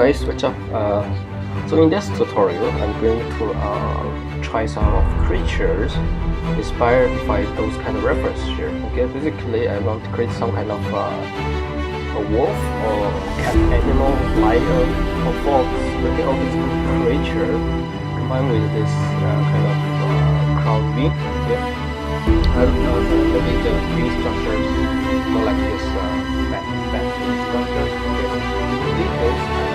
guys, what's up? So in this tutorial, I'm going to try some of creatures inspired by those kind of reference here. Okay, basically I want to create some kind of a wolf or cat animal, lion or fox. Okay, all these creature combined with this kind of crowd wing. Okay, I don't know, maybe the wing structure is more like this bat wing structure. Okay, details okay.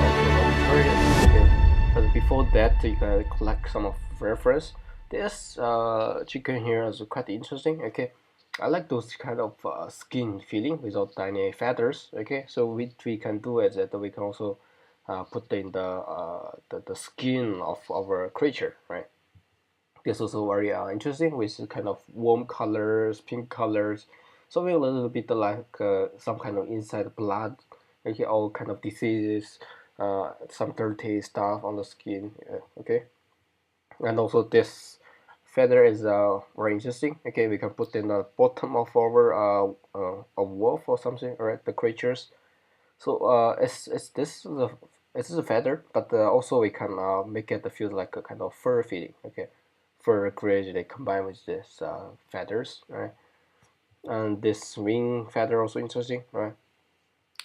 But before that, you can collect some of reference. This chicken here is quite interesting. Okay, I like those kind of skin feeling without any feathers. Okay, so what we can do is that we can also put in the skin of our creature, right? This also very interesting with kind of warm colors, pink colors, something a little bit like some kind of inside blood. Okay, all kind of diseases, some dirty stuff on the skin. Okay, and also this feather is very interesting. Okay, we can put in the bottom of our a wolf or something, right? The creatures. So it's this is a feather, but also we can make it feel like a kind of fur feeling. Okay, fur gradually combined with this feathers, right? And this wing feather also interesting, right?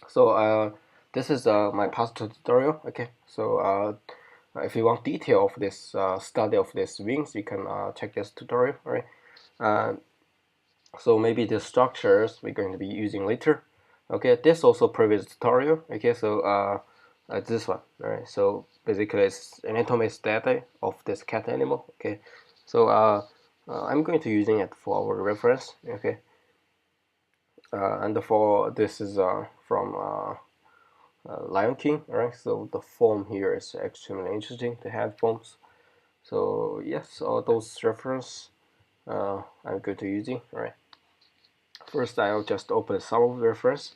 So this is my past tutorial. Okay, so if you want detail of this study of these wings, you can check this tutorial, right? Uh, so maybe the structures we're going to be using later. Okay, this also previous tutorial. Okay, so this one, right? So basically it's anatomy study of this cat animal. Okay, so I'm going to using it for our reference. Okay, and for this is from Lion King, right? So the form here is extremely interesting. The head forms. So yes, all those reference I'm going to using, right? First, I'll just open some of the reference,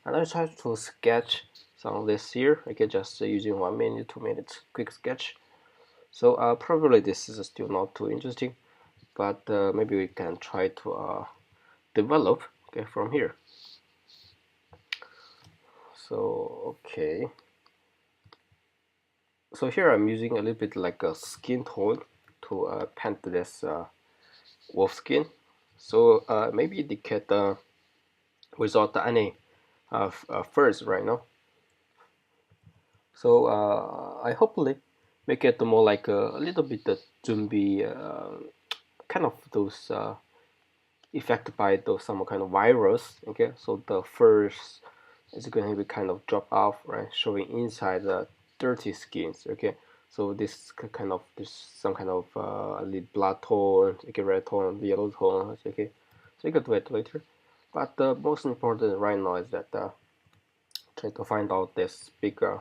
and I'll try to sketch some of this here. Okay, just using 1 minute, 2 minutes quick sketch. So probably this is still not too interesting, but maybe we can try to develop okay from here. So okay, so here I'm using a little bit like a skin tone to paint this wolf skin. So maybe indicate without any furs right now. So I hopefully make it more like a little bit zombie kind of those affected by those some kind of virus. Okay, so the furs is going to be kind of drop off, right, showing inside the dirty skins. Okay, so this kind of this some kind of blood tone, okay, red tone, yellow tone. Okay, so you can do it later. But the most important right now is that try to find out this bigger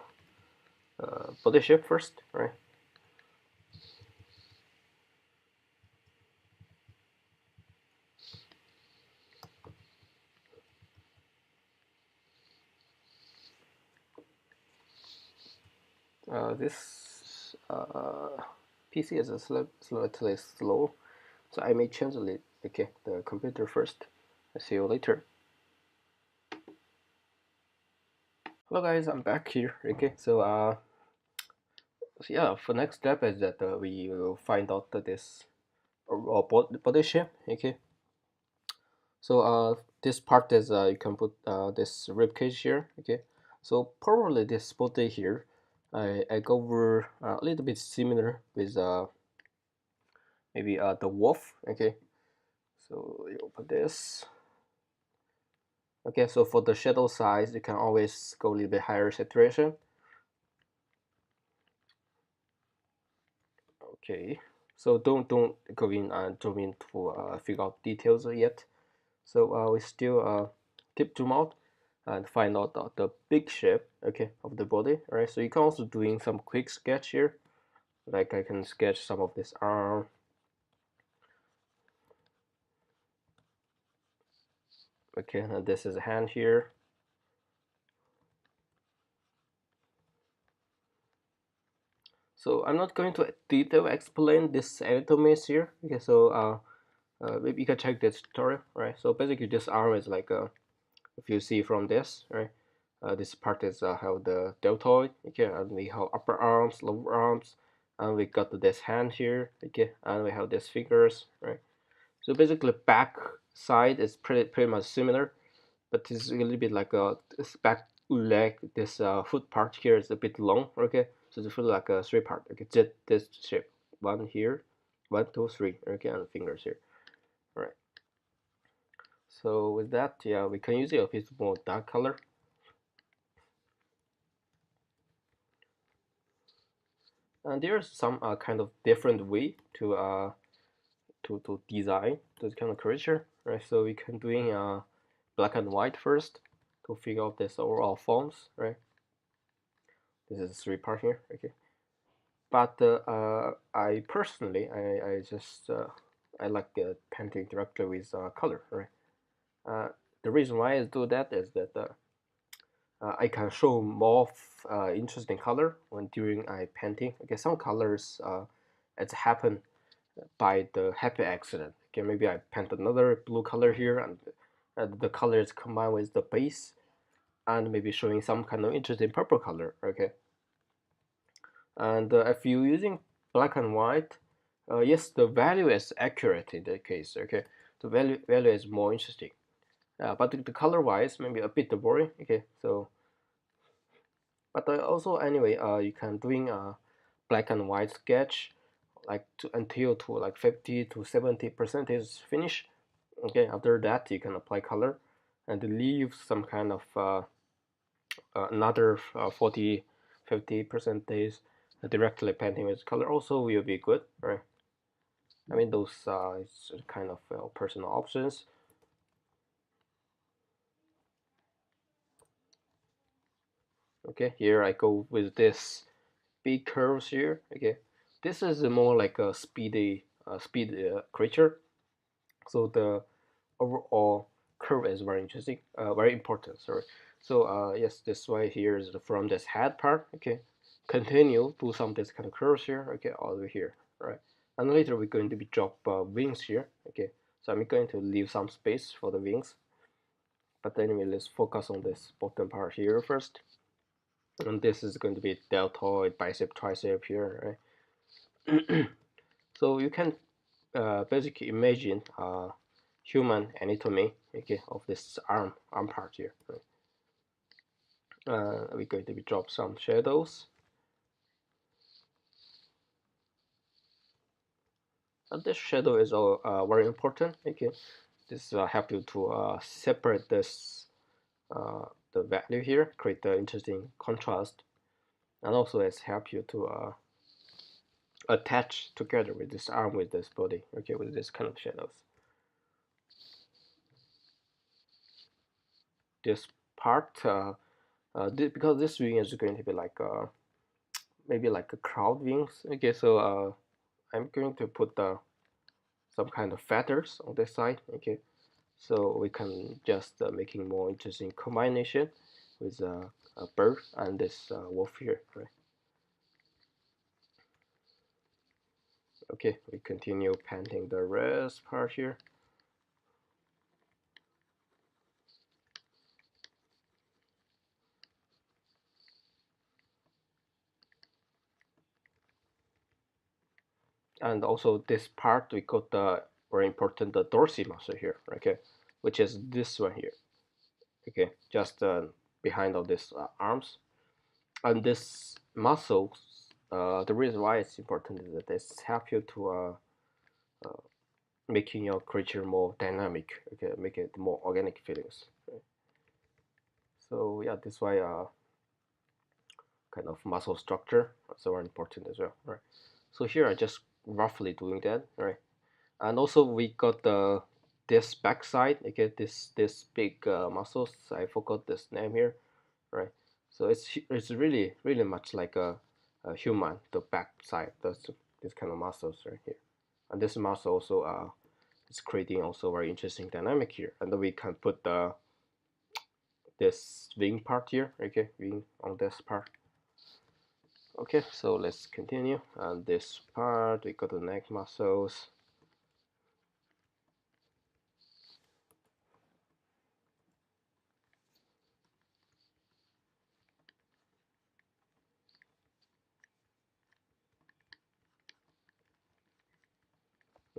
body shape first, right? This PC is slightly slow, so I may change the computer first. I'll see you later. Hello guys, I'm back here. Okay, so yeah, for next step is that we will find out this body shape. Okay, so this part is you can put this rib cage here. Okay, so probably this body here I go over a little bit similar with maybe the wolf. Okay, so you open this. Okay, so for the shadow size, you can always go a little bit higher saturation. Okay, so don't go in and zoom in to figure out details yet. So we still keep zoom out and find out the big shape, okay, of the body. All right, so you can also doing some quick sketch here, like I can sketch some of this arm. Okay, and this is a hand here. So I'm not going to detail explain this anatomies here. Okay, so maybe you can check this tutorial, right? So basically this arm is like if you see from this, right, This part is have the deltoid, okay, and we have upper arms, lower arms, and we got this hand here, okay, and we have these fingers, right? So basically, back side is pretty much similar, but it's a little bit like this back leg. This foot part here is a bit long, okay. So it's feel like a three part, okay. This shape, one here, 1, 2, 3, okay, and fingers here, all right. So with that, yeah, we can use it a bit more dark color. And there's some kind of different way to design this kind of creature, right? So we can doing black and white first to figure out this overall forms, right? This is three part here, okay. But I personally, I just I like painting directly with color, right? The reason why I do that is that I can show more interesting color when during I painting. Okay, some colors it's happen by the happy accident. Okay, maybe I paint another blue color here, and the color is combined with the base, and maybe showing some kind of interesting purple color. Okay, and if you're using black and white, yes, the value is accurate in that case. Okay, the value is more interesting. But the color wise, maybe a bit boring. Okay, so but also anyway, you can doing a black and white sketch like until to like 50 to 70% is finished. Okay, after that you can apply color and leave some kind of another 40 50% days directly painting with color also will be good, right? I mean those is kind of personal options. Okay, here I go with this big curves here. Okay, this is more like a speed creature, so the overall curve is very interesting, very important. Sorry. So yes, this way here is from this head part. Okay, continue do some this kind of curves here. Okay, all the way here. Right, and later we're going to be drop wings here. Okay, so I'm going to leave some space for the wings. But anyway, let's focus on this bottom part here first. And this is going to be deltoid, bicep, tricep here, right? So you can basically imagine human anatomy, okay, of this arm part here. Right? We're going to be drop some shadows, and this shadow is all very important. Okay, this help you to separate this the value here, create the interesting contrast, and also it's help you to attach together with this arm with this body. Okay, with this kind of shadows. This part because this wing is going to be like maybe like a cloud wings. Okay, so I'm going to put some kind of feathers on this side. Okay, so we can just making more interesting combination with a bird and this wolf here, right? Okay, we continue painting the rest part here. And also this part we got the very important the dorsal muscle here, okay, which is this one here. Okay, just behind all these arms, and this muscles. The reason why it's important is that this help you to uh, making your creature more dynamic. Okay, make it more organic feelings. Right? So yeah, this why kind of muscle structure is very important as well. Right. So here I just roughly doing that. Right. And also we got the this backside. Okay, this big muscles. I forgot this name here. Right. So it's really much like a human. The back side. That's this kind of muscles right here. And this muscle also is creating also very interesting dynamic here. And then we can put the this wing part here. Okay, wing on this part. Okay, so let's continue. And this part we got the neck muscles.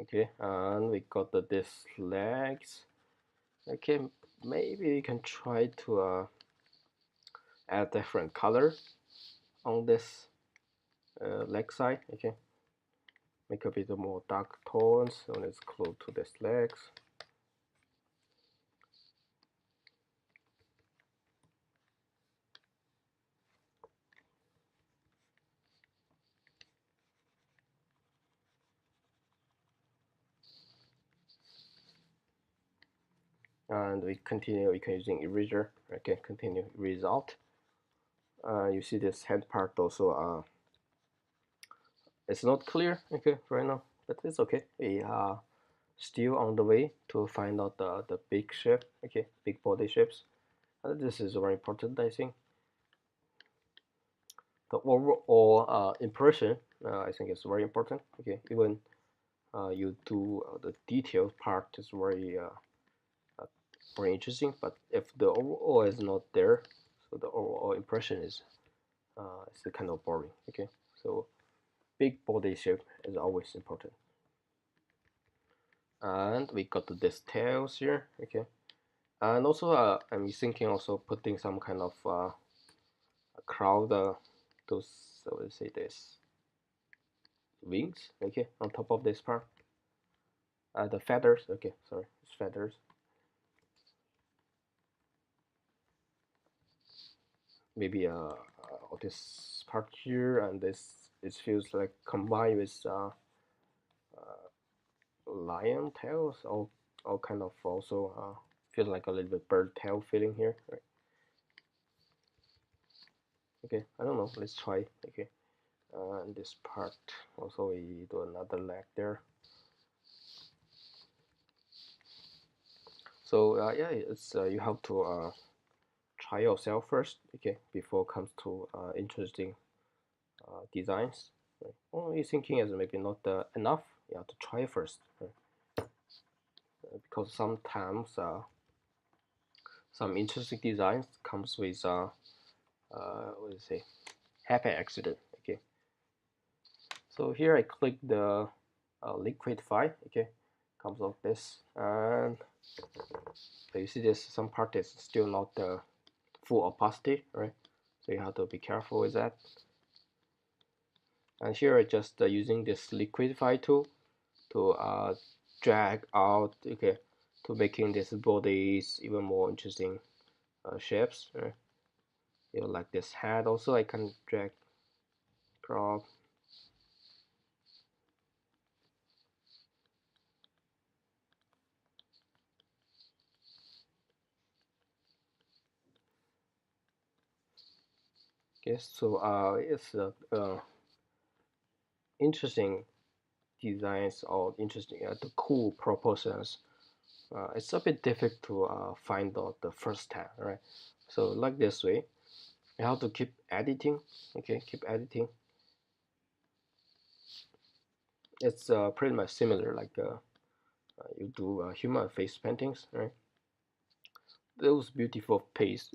Okay, and we got this legs. Okay, maybe we can try to add different color on this leg side. Okay, make a bit more dark tones when it's close to this legs. And we can using eraser. Okay, continue erase out. You see this head part also it's not clear, okay, right now, but it's okay. We are still on the way to find out the big shape, okay, big body shapes. This is very important, I think. The overall impression, I think, is very important. Okay, even you do the detailed part is very interesting, but if the overall is not there, so the overall impression is kind of boring. Okay, so big body shape is always important. And we got this tails here. Okay, and also I'm thinking also putting some kind of crowd those, so let's say this wings, okay, on top of this part. The feathers, okay, sorry, it's feathers. Maybe this part here, and this, it feels like combined with lion tails, all kind of also feels like a little bit bird tail feeling here, right? Okay, I don't know, let's try. Okay, and this part also we do another leg there. So yeah, it's you have to try yourself first, okay, before comes to interesting designs. Right? Only thinking is maybe not enough. You have to try first, right? Because sometimes some interesting designs comes with what do you say, happy accident. Okay, so here I click the liquidify. Okay, comes like this, and you see this, some part is still not the full opacity, right? So you have to be careful with that. And here I just using this liquidify tool to drag out, okay, to making these bodies even more interesting shapes. Right? You know, like this head also I can drag, crop. Okay, so it's interesting designs or interesting the cool proportions. It's a bit difficult to find out the first time, right? So like this way, you have to keep editing. Okay, keep editing. It's pretty much similar like you do human face paintings, right? Those beautiful face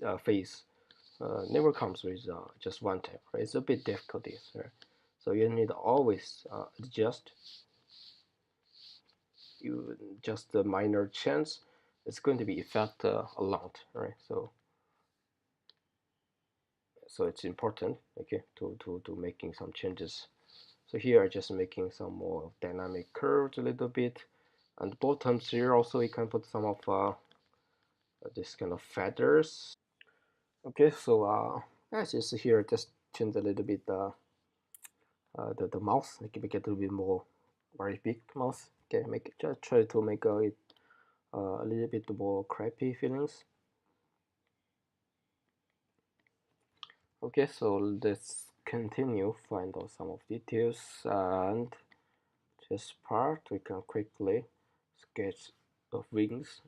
never comes with just one tap, right? It's a bit difficult, right? So you need to always adjust. You just a minor chance, it's going to be affect a lot, right? So it's important, okay, to making some changes. So here I'm just making some more dynamic curves a little bit, and the bottoms here also we can put some of this kind of feathers. Okay, so as you see here, just change a little bit the mouth, like make it a little bit more very big mouth. Okay, make it, just try to make it a little bit more crappy feelings. Okay, so let's continue find out some of details, and this part we can quickly sketch the wings.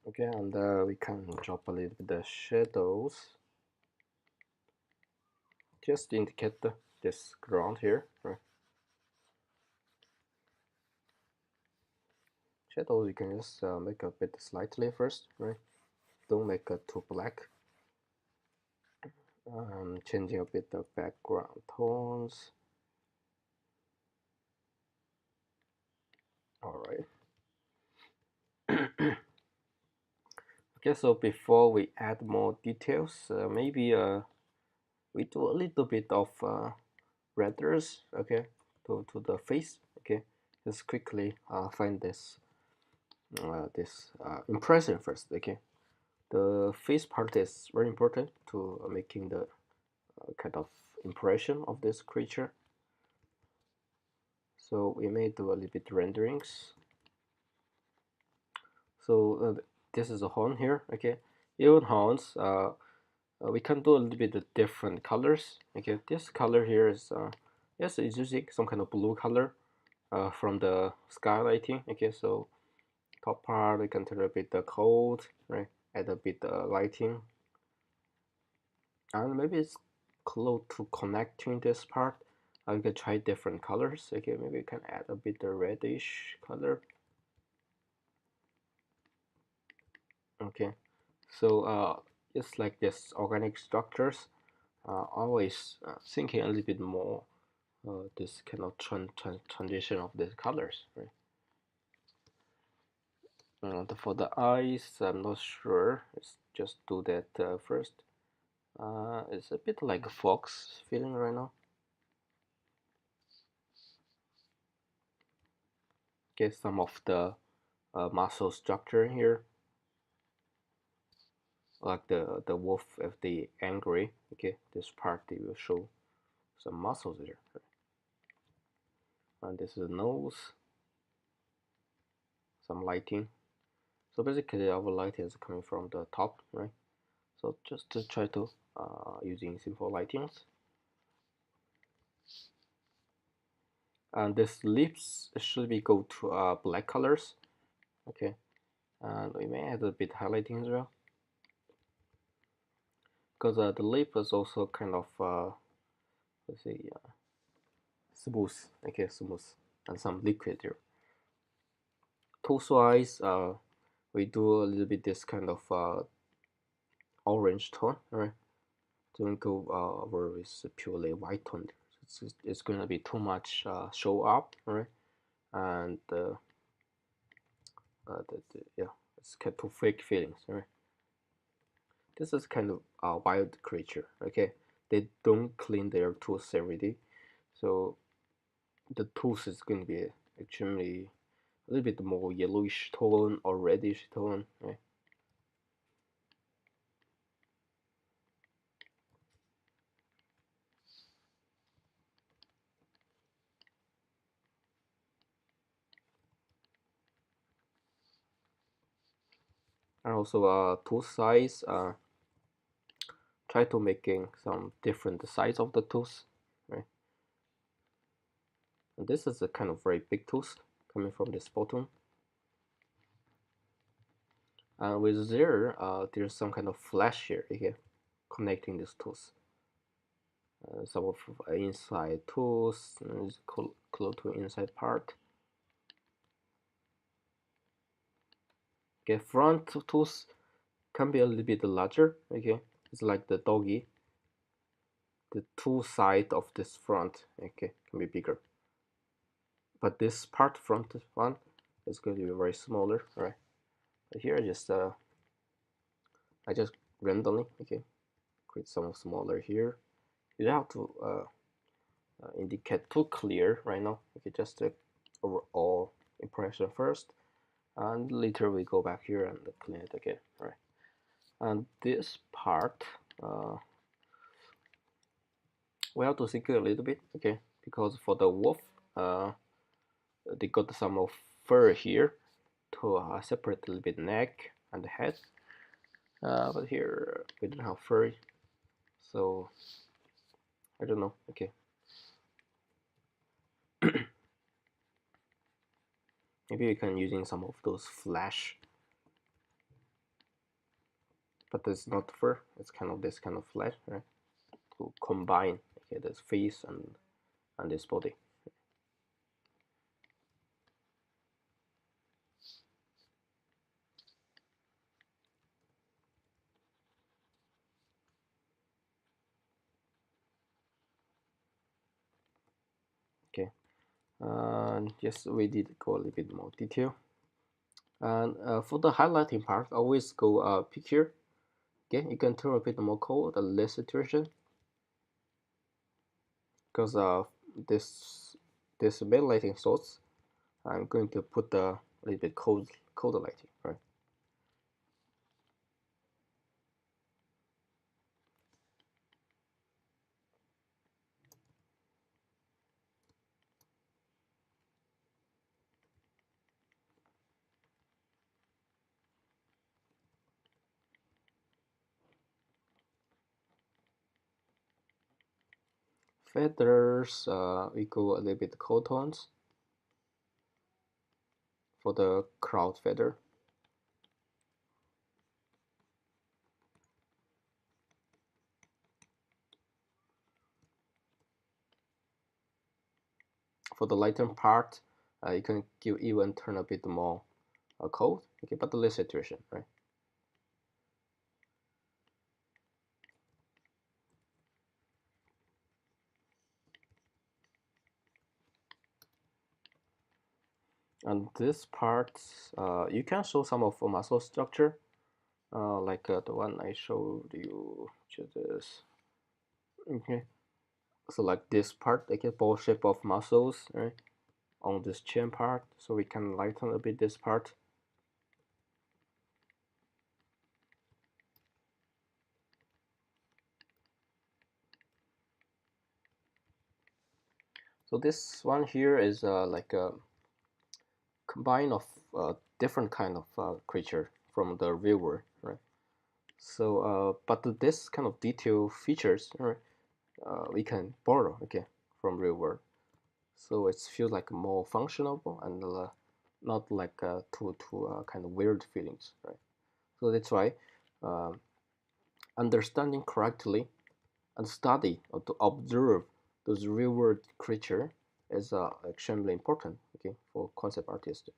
Okay, and we can drop a little bit the shadows just to indicate this ground here, right? Shadows you can just make a bit slightly first, right? Don't make it too black. Changing a bit the background tones. All right. Okay, so before we add more details, maybe we do a little bit of renders, okay, to the face, okay. Just quickly find this impression first, okay. The face part is very important to making the kind of impression of this creature. So we may do a little bit renderings. So this is a horn here, okay. Even horns, we can do a little bit of different colors. Okay, this color here is yes, it's using some kind of blue color from the skylighting. Okay, so top part we can turn a bit the cold, right? Add a bit lighting, and maybe it's close to connecting this part. We can try different colors. Okay, maybe we can add a bit of reddish color. Okay, so it's like this organic structures. Always thinking a little bit more this kind of transition of the colors, right? For the eyes, I'm not sure. Let's just do that first. It's a bit like a fox feeling right now. Get some of the muscle structure here, like the wolf if they angry. Okay, this part they will show some muscles here. And this is the nose, some lighting. So basically, our light is coming from the top, right? So just to try to using simple lightings. And this lips should be go to black colors. Okay, and we may add a bit highlighting as well, because the lip is also kind of let's say smooth. Okay, smooth, and some liquid here. Torso eyes, we do a little bit this kind of orange tone. All right, don't go over with purely white tone. It's gonna be too much show up. All right, and yeah, it's kind of fake feelings. All right. This is kind of a wild creature. Okay, they don't clean their tooth every day, so the tooth is going to be extremely a little bit more yellowish tone or reddish tone, right? And also tooth size. Try to making some different size of the tooth, right? And this is a kind of very big tooth coming from this bottom. And with there, there's some kind of flash here, okay, connecting this tooth. Some of inside tooth is close to inside part. Okay, front tooth can be a little bit larger. Okay, it's like the doggy. The two side of this front, okay, can be bigger. But this part front one is going to be very smaller, right? But here I just randomly, okay, create some smaller here. You don't have to indicate too clear right now. Okay, just the overall impression first, and later we go back here and clean it again, right? And this part, we have to think a little bit, okay, because for the wolf, they got some of fur here to separate a little bit neck and the head, but here we don't have fur, so I don't know. Okay. Maybe we can using some of those flash but it's not fur. It's kind of this kind of flesh, right? To combine, okay, this face and this body. Okay, and yes, we did go a little bit more detail. And for the highlighting part, always go pick here. Okay, you can turn a bit more cold, the less saturation, because this main lighting source, I'm going to put a little bit colder lighting, right? Feathers, we go a little bit cold tones for the crowd feather. For the lighter part, you can even turn a bit more cold, okay, but the less saturation, right? And this part, you can show some of the muscle structure, like the one I showed you, which is this. Okay, so like this part, like a ball shape of muscles, right, on this chin part, so we can lighten a bit this part. So this one here is like a combine of different kind of creature from the real world, right? So, but this kind of detail features, right, we can borrow, okay, from real world. So it feels like more functional and not like too kind of weird feelings, right? So that's why uh, understanding correctly and study or to observe those real world creature is extremely important, okay, for concept artists.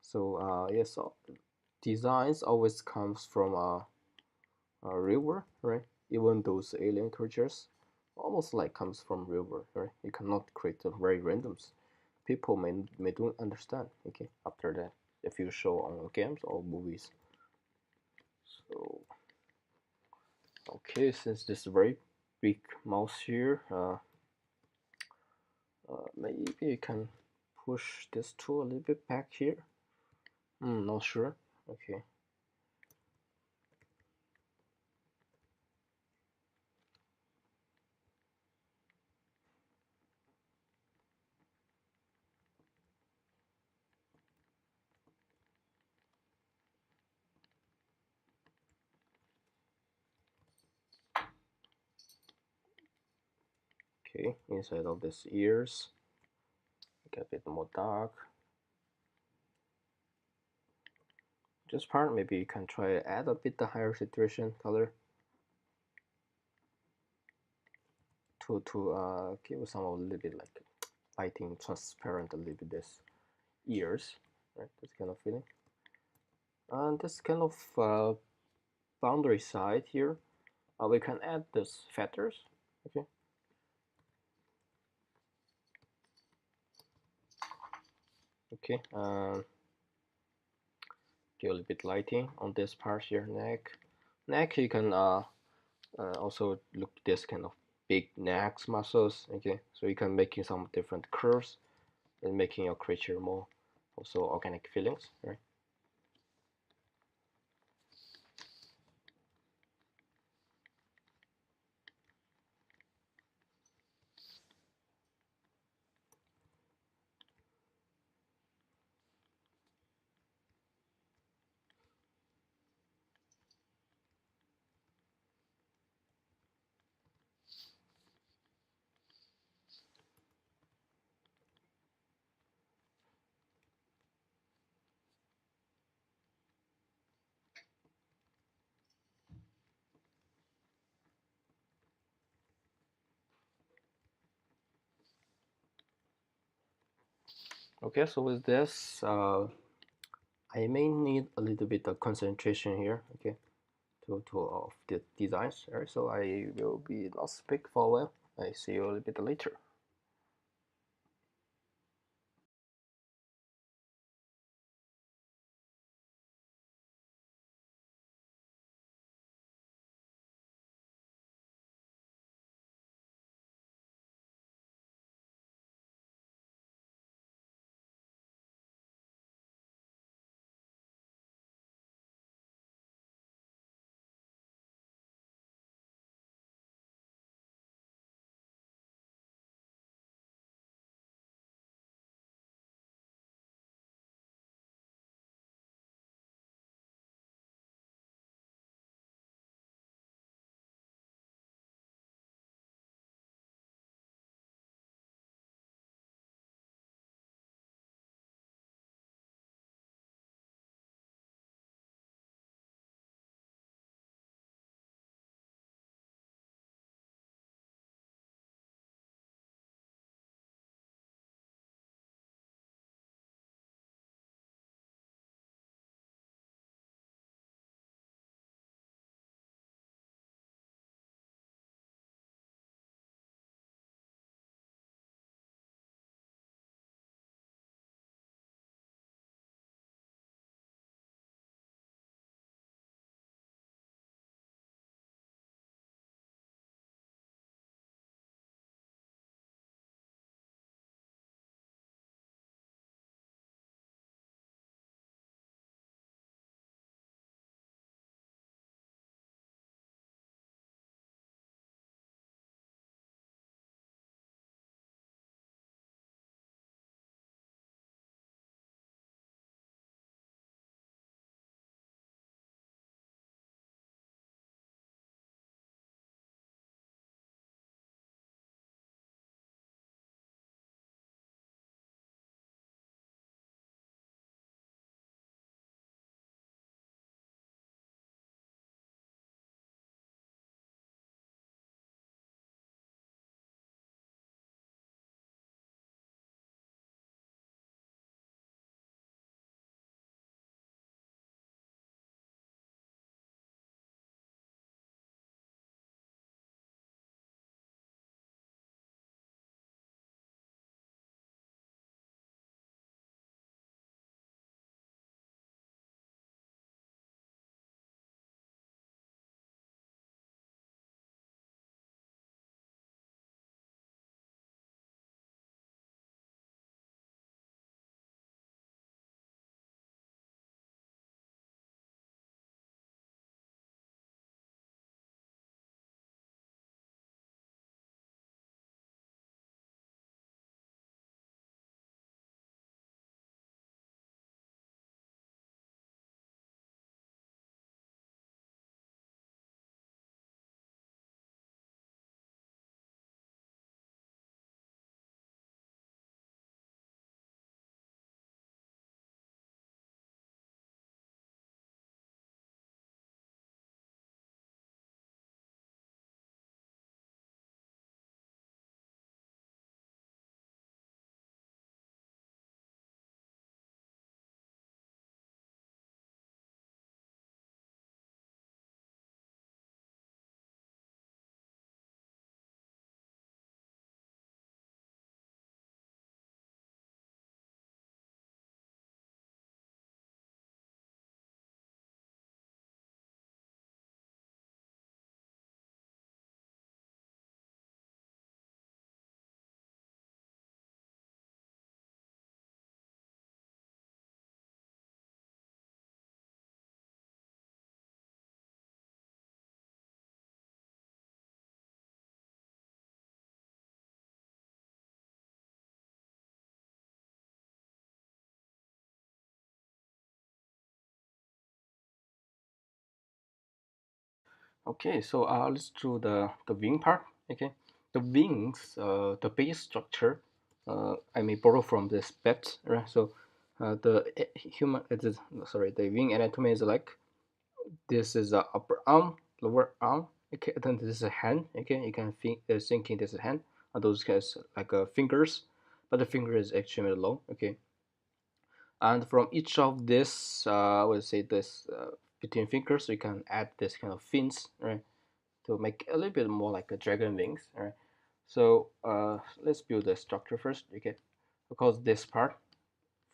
So yes, designs always comes from a real world, right? Even those alien creatures almost like comes from real world, right? You cannot create a very randoms. People may don't understand, okay, after that, if you show on games or movies. So okay, since this very big mouse here, maybe you can push this tool a little bit back here. Not sure. Okay. Okay, inside of this ears, get a bit more dark. This part, maybe you can try add a bit the higher saturation color to give some a little bit like lighting transparent a little bit this ears, right? This kind of feeling. And this kind of boundary side here, we can add this feathers, okay? Okay, give a little bit lighting on this part here, neck. Neck, you can also look this kind of big neck muscles, okay? So you can making some different curves and making your creature more also organic feelings, right? Okay, so with this, I may need a little bit of concentration here, okay, to of the designs here. So I will be not speak for a while. I see you a little bit later. Okay, so let's do the wing part. Okay, the wings, the base structure, I may borrow from this bat, right? So the human, it is sorry, the wing anatomy is like this is the upper arm, lower arm. Okay, then this is a hand. Okay, you can thinking this is a hand. Those guys like fingers, but the finger is extremely long. Okay, And from each of this, I would say this between fingers, we can add this kind of fins, right, to make a little bit more like a dragon wings, right. So let's build the structure first, okay, because this part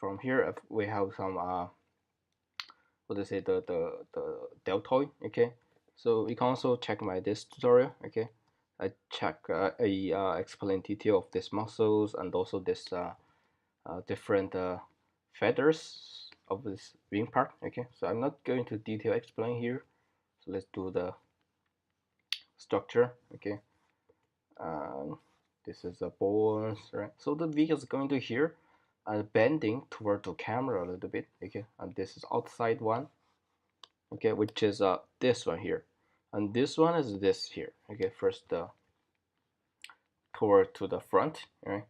from here we have some what do you say, the deltoid, okay. So you can also check my this tutorial, okay. I check explain detail of these muscles and also this different feathers of this wing part, okay. So I'm not going to detail explain here, so let's do the structure, okay. This is the bones, right? So the wing is going to here and bending toward the camera a little bit, okay. And this is outside one, okay, which is this one here, and this one is this here, okay. First toward to the front, right?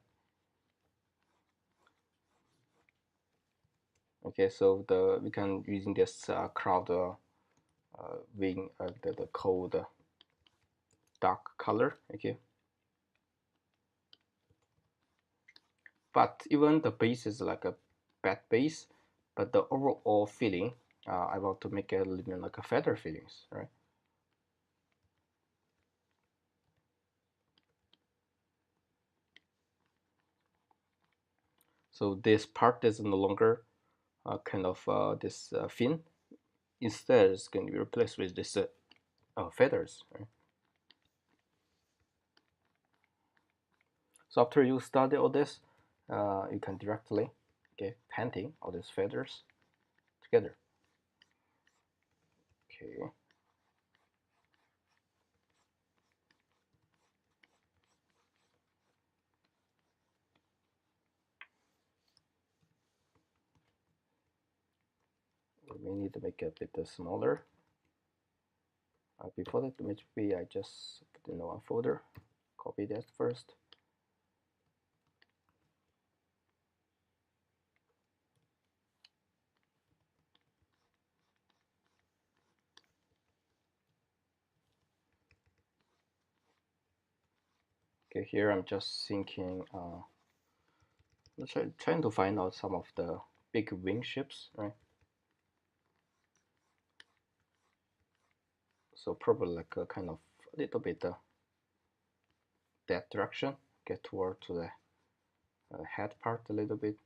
Okay, so we can using this cloud wing the cold dark color, okay. But even the base is like a bad base, but the overall feeling I want to make it a little bit like a feather feelings, right? So this part is no longer kind of this fin. Instead, it's going to be replaced with this feathers, right? So after you study all this, you can directly painting all these feathers together. Okay. We need to make it a bit smaller. Before that, maybe I just put in one folder, copy that first. Okay, here I'm just thinking, trying to find out some of the big wing ships, right? So probably like a kind of a little bit that direction, get toward to the head part a little bit.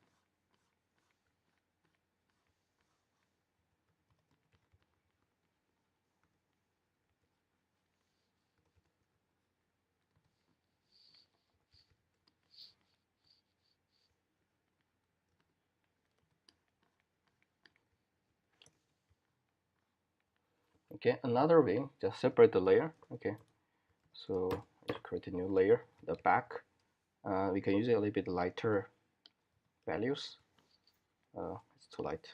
Okay, another wing, just separate the layer. Okay, so let's create a new layer. The back, we can use a little bit lighter values. It's too light.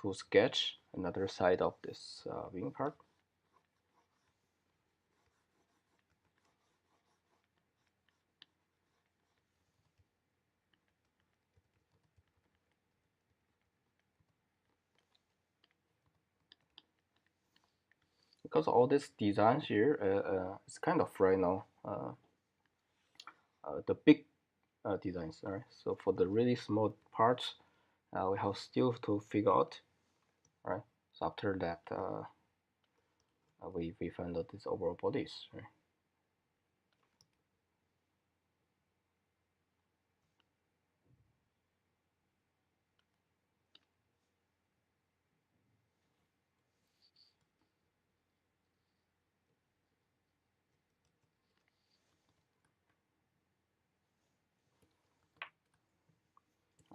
To sketch another side of this wing part. Because all these designs here, it's kind of right now the big designs. All right, so for the really small parts, we have still to figure out. All right, so after that, we find out these overall bodies. Right?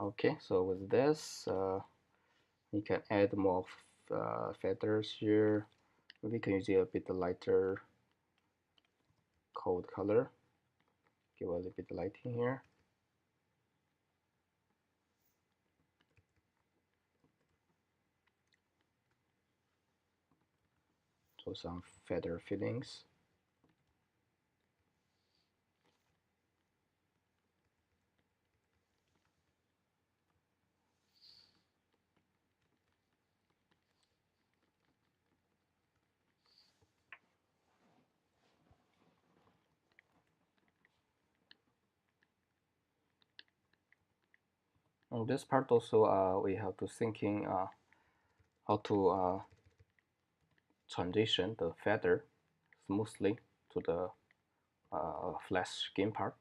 Okay, so with this, we can add more feathers here. We can use a bit lighter cold color. Give a little bit of lighting here. So some feather fillings. On this part also, we have to thinking how to transition the feather smoothly to the flash skin part.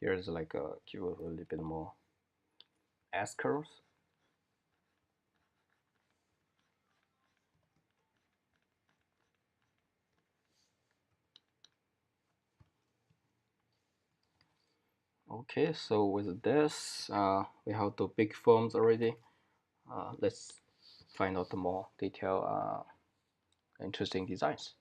Here's like give a little bit more S curves. Okay, so with this, we have the big forms already. Let's find out the more detailed, interesting designs.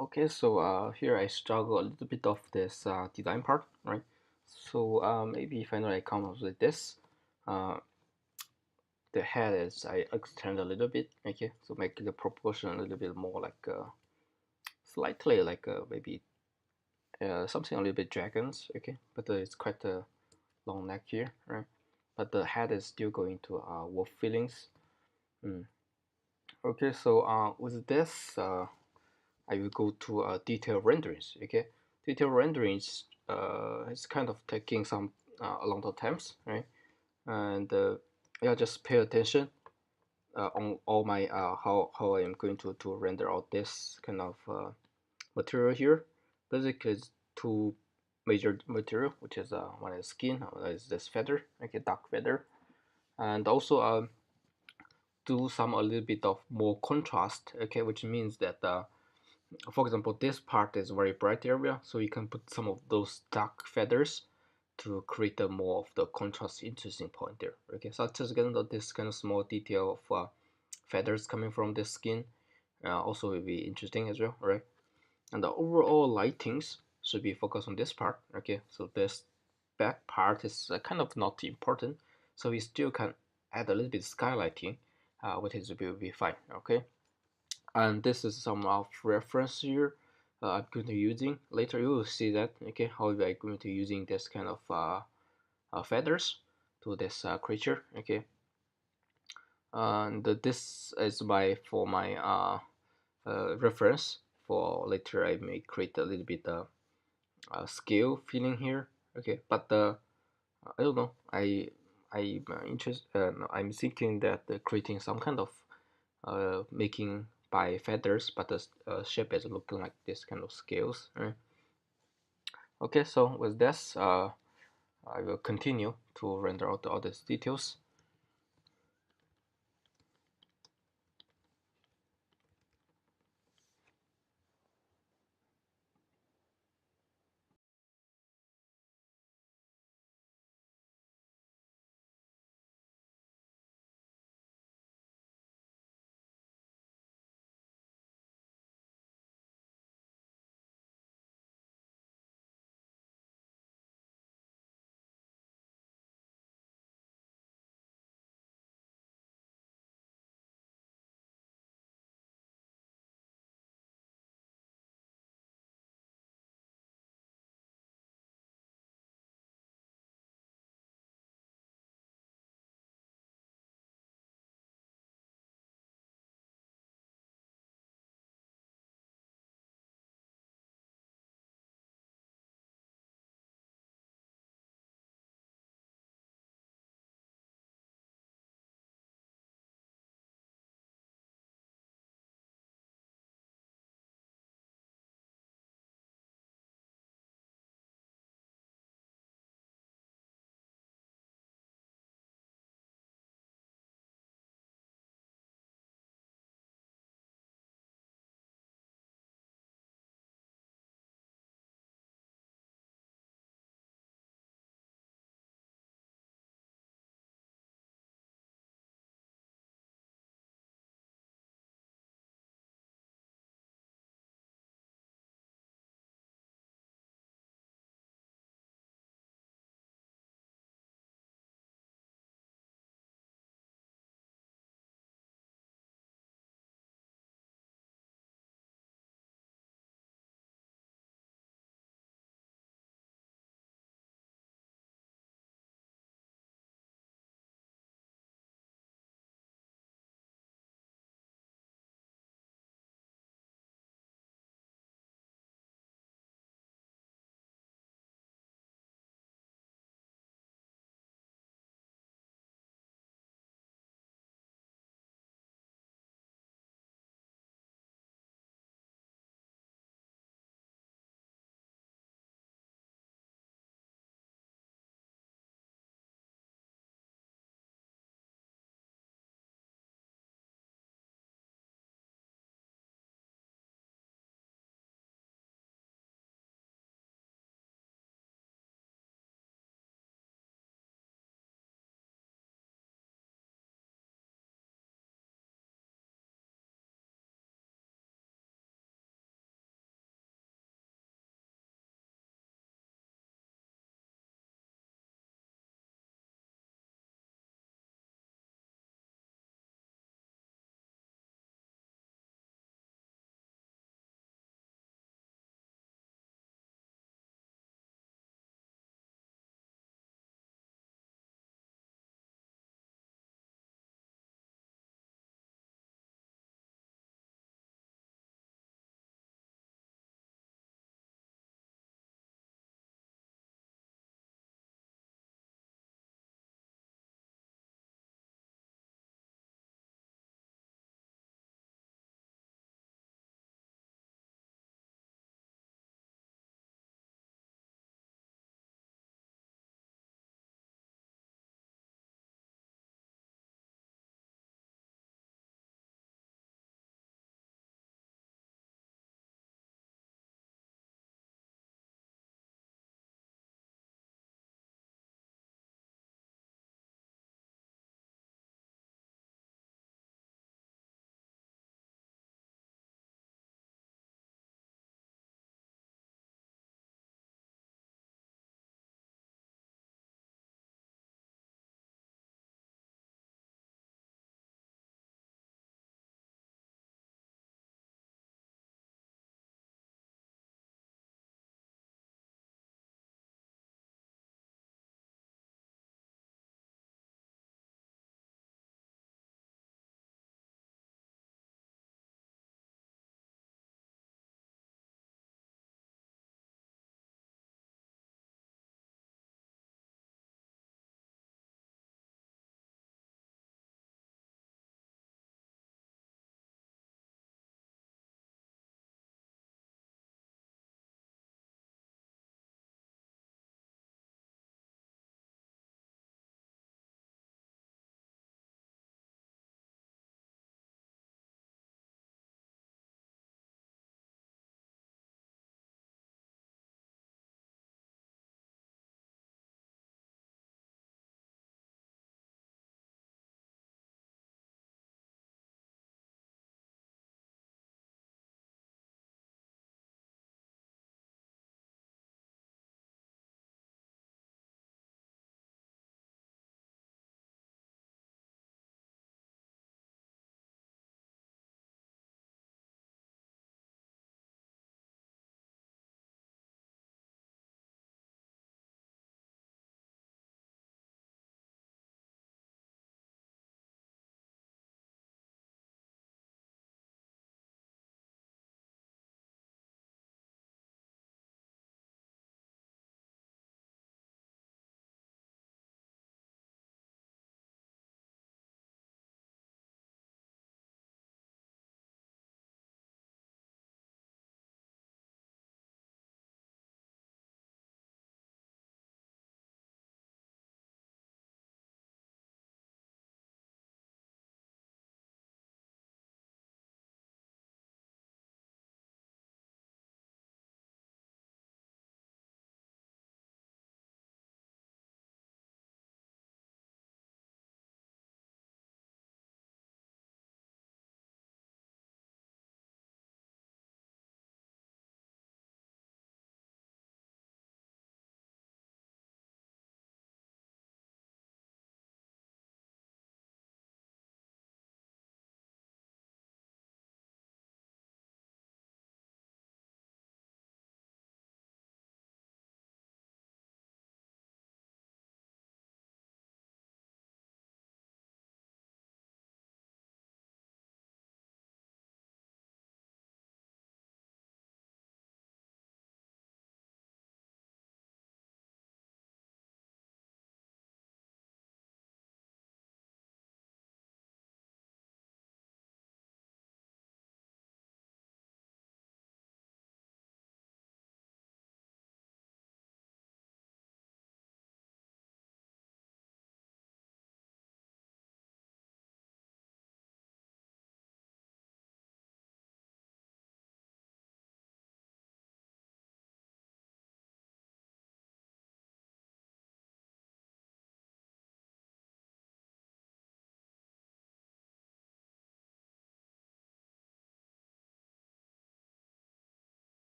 Okay, so here I struggle a little bit of this design part, right? So maybe if I know I come up with this, uh, the head is I extend a little bit, okay, so make the proportion a little bit more like slightly like maybe something a little bit dragons, okay, but it's quite a long neck here, right? But the head is still going to wolf feelings. Okay, so with this, I will go to detail renderings. Okay, detail renderings is kind of taking some a lot of times, right? And yeah, just pay attention on all my how I am going to render out this kind of material here. Basically, it's two major material, which is one is skin, is this feather, okay, dark feather, and also do some a little bit of more contrast, okay, which means that for example, this part is very bright area, so you can put some of those dark feathers to create a more of the contrast interesting point there. Okay, such as again this kind of small detail of feathers coming from the skin also will be interesting as well, right? And the overall lightings should be focused on this part. Okay, so this back part is kind of not important, so we still can add a little bit skylighting, which is will be fine. Okay, and this is some of reference here I'm going to using later. You will see that, okay, how we are going to using this kind of feathers to this creature, okay. And this is my for my reference for later. I may create a little bit scale feeling here, okay. But I don't know, I'm thinking that creating some kind of making by feathers, but the shape is looking like this kind of scales, right? Okay, so with this, I will continue to render out all these details.